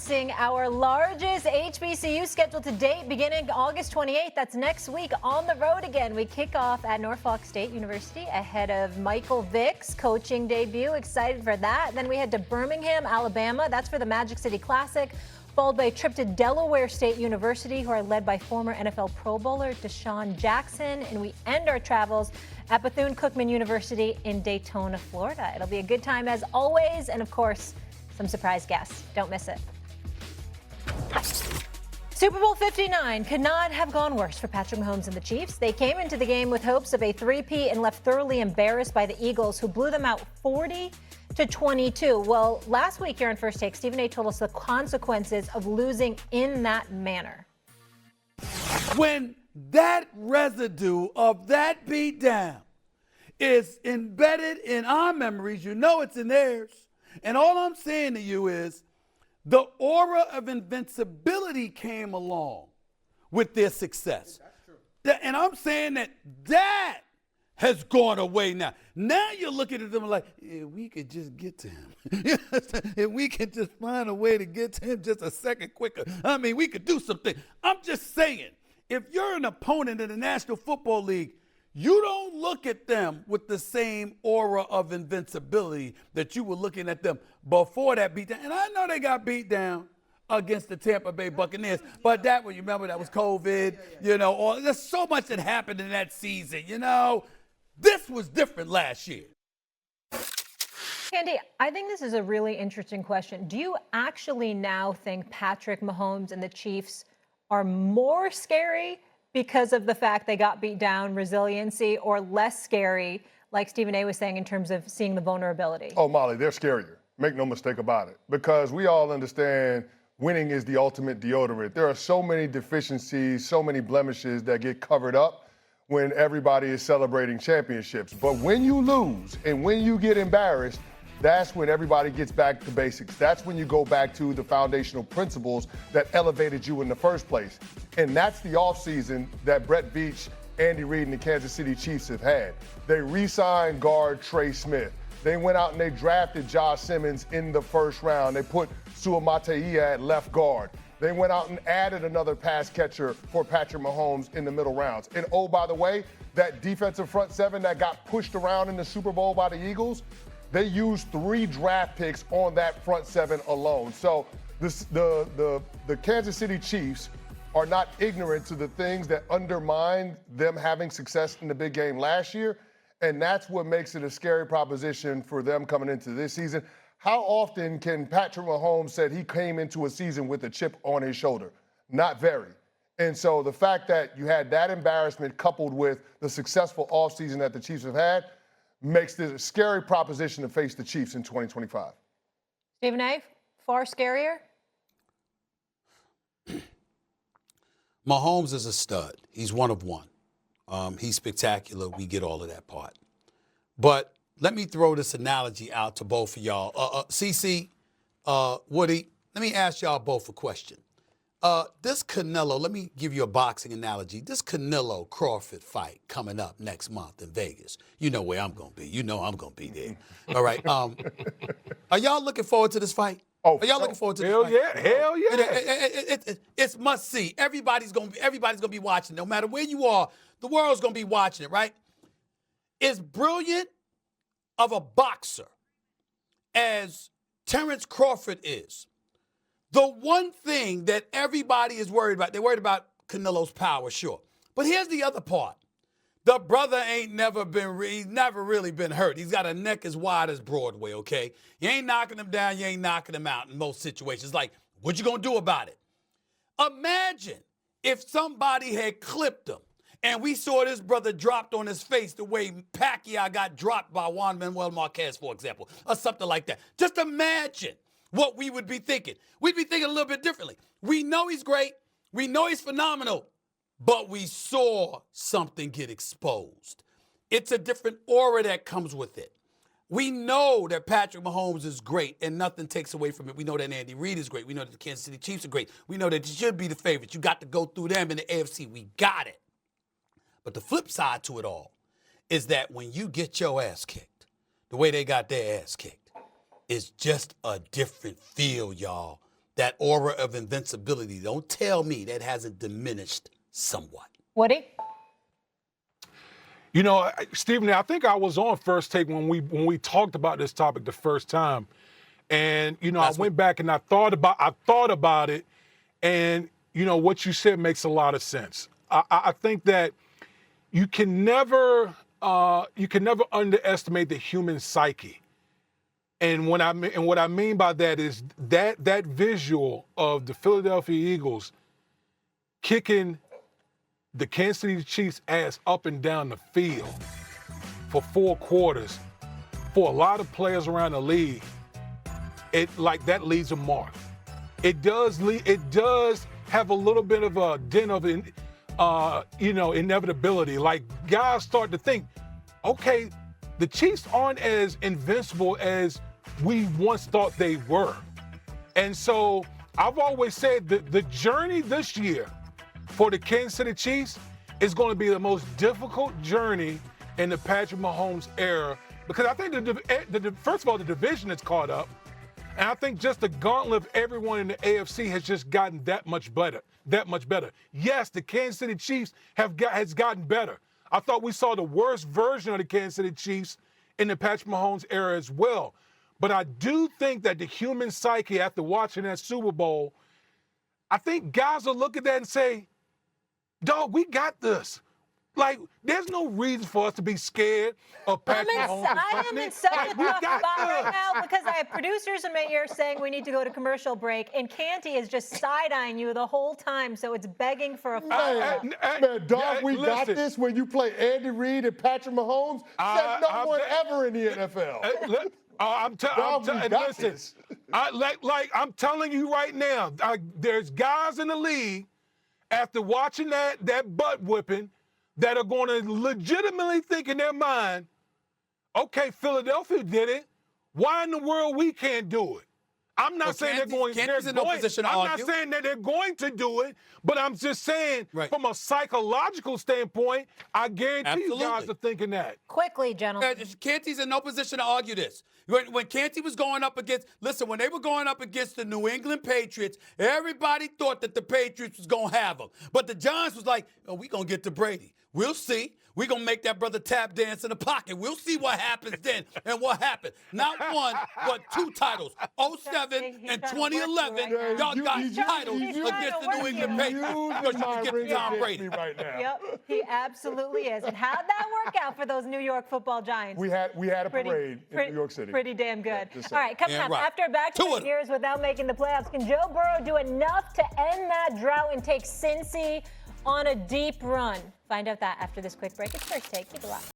announcing our largest HBCU schedule to date beginning August 28th. That's next week on the road again. We kick off at Norfolk State University ahead of Michael Vick's coaching debut. Excited for that. Then we head to Birmingham, Alabama. That's for the Magic City Classic, followed by a trip to Delaware State University, who are led by former NFL Pro Bowler Deshaun Jackson. And we end our travels at Bethune-Cookman University in Daytona, Florida. It'll be a good time as always, and of course, some surprise guests. Don't miss it. Super Bowl 59 could not have gone worse for Patrick Mahomes and the Chiefs. They came into the game with hopes of a three-peat and left thoroughly embarrassed by the Eagles, who blew them out 40-22. Well, last week here on First Take, Stephen A. told us the consequences of losing in that manner. When that residue of that beatdown is embedded in our memories, you know it's in theirs. And all I'm saying to you is the aura of invincibility came along with their success. That's true. And I'm saying that has gone away now. Now you're looking at them like, if we could just get to him. If we could just find a way to get to him just a second quicker. I mean, we could do something. I'm just saying, if you're an opponent in the National Football League, you don't look at them with the same aura of invincibility that you were looking at them before that beatdown. And I know they got beat down against the Tampa Bay Buccaneers, but that one, you remember, that was COVID, you know, there's so much that happened in that season, you know. This was different last year. Candy, I think this is a really interesting question. Do you actually now think Patrick Mahomes and the Chiefs are more scary because of the fact they got beat down, resiliency, or less scary, like Stephen A. was saying, in terms of seeing the vulnerability? Oh, Molly, they're scarier. Make no mistake about it. Because we all understand winning is the ultimate deodorant. There are so many deficiencies, so many blemishes that get covered up when everybody is celebrating championships. But when you lose and when you get embarrassed, that's when everybody gets back to basics. That's when you go back to the foundational principles that elevated you in the first place. And that's the offseason that Brett Veach, Andy Reid, and the Kansas City Chiefs have had. They re-signed guard Trey Smith. They went out and they drafted Josh Simmons in the first round. They put Suamataia at left guard. They went out and added another pass catcher for Patrick Mahomes in the middle rounds. And oh, by the way, that defensive front seven that got pushed around in the Super Bowl by the Eagles, they used 3 draft picks on that front seven alone. So the Kansas City Chiefs are not ignorant to the things that undermined them having success in the big game last year. And that's what makes it a scary proposition for them coming into this season. How often can Patrick Mahomes said he came into a season with a chip on his shoulder? Not very. And so the fact that you had that embarrassment coupled with the successful offseason that the Chiefs have had makes this a scary proposition to face the Chiefs in 2025. Stephen A., far scarier? Mahomes is a stud. He's one of one. He's spectacular. We get all of that part. But let me throw this analogy out to both of y'all. CC, Woody, let me ask y'all both a question. This Canelo, let me give you a boxing analogy. This Canelo-Crawford fight coming up next month in Vegas. You know where I'm going to be. You know I'm going to be there. All right. Are y'all looking forward to this fight? Oh, are y'all looking forward to this fight? Hell yeah. It's must see. Everybody's going to be watching. No matter where you are, the world's going to be watching it, right? As brilliant of a boxer as Terrence Crawford is, the one thing that everybody is worried about, they're worried about Canelo's power, sure. But here's the other part. The brother he's never really been hurt. He's got a neck as wide as Broadway, okay? You ain't knocking him down, you ain't knocking him out in most situations. Like, what you gonna do about it? Imagine if somebody had clipped him and we saw this brother dropped on his face the way Pacquiao got dropped by Juan Manuel Marquez, for example, or something like that. Just imagine what we would be thinking. We'd be thinking a little bit differently. We know he's great. We know he's phenomenal. But we saw something get exposed. It's a different aura that comes with it. We know that Patrick Mahomes is great and nothing takes away from it. We know that Andy Reid is great. We know that the Kansas City Chiefs are great. We know that you should be the favorites. You got to go through them in the AFC. We got it. But the flip side to it all is that when you get your ass kicked, the way they got their ass kicked, is just a different feel, y'all. that aura of invincibility. Don't tell me that hasn't diminished somewhat. Woody? You know, Stephen, I think I was on First Take when we talked about this topic the first time, and you know, I went back and I thought about it, and you know, what you said makes a lot of sense. I think that you can never underestimate the human psyche, and what I mean by that is that visual of the Philadelphia Eagles kicking the Kansas City Chiefs' ass up and down the field for 4 quarters, for a lot of players around the league, that leaves a mark. It does have a little bit of a dent of inevitability. Like, guys start to think, okay, the Chiefs aren't as invincible as we once thought they were. And so I've always said that the journey this year for the Kansas City Chiefs is going to be the most difficult journey in the Patrick Mahomes era, because I think first of all, the division has caught up, and I think just the gauntlet of everyone in the AFC has just gotten that much better. Yes, the Kansas City Chiefs has gotten better. I thought we saw the worst version of the Kansas City Chiefs in the Patrick Mahomes era as well. But I do think that the human psyche, after watching that Super Bowl, I think guys will look at that and say, dog, we got this. Like, there's no reason for us to be scared of Patrick Mahomes. I am in such a tough spot right now because I have producers in my ear saying we need to go to commercial break, and Canty is just side-eyeing you the whole time, so it's begging for a follow-up. Man, dog, we got this when you play Andy Reid and Patrick Mahomes. Said no one ever in the NFL. I'm telling you right now, there's guys in the league, after watching that butt whipping, that are going to legitimately think in their mind, okay, Philadelphia did it. Why in the world we can't do it? I'm not saying they're going to do it, but I'm just saying from a psychological standpoint, I guarantee you guys are thinking that. Quickly, gentlemen. Canty's in no position to argue this. When Canty was going up against, when they were going up against the New England Patriots, everybody thought that the Patriots was going to have them. But the Giants was like, oh, we're going to get to Brady. We'll see. We're going to make that brother tap dance in the pocket. We'll see what happens then. And what happened. Not one, but 2 titles. 07 and 2011, y'all got titles against the New England Patriots because you can get to Tom Brady. Right now. Yep, he absolutely is. And how'd that work out for those New York football Giants? We had a parade in New York City. Pretty damn good. All right, coming up, after back-to-back years without making the playoffs, can Joe Burrow do enough to end that drought and take Cincy on a deep run? Find out that after this quick break. It's First Take. Keep it locked.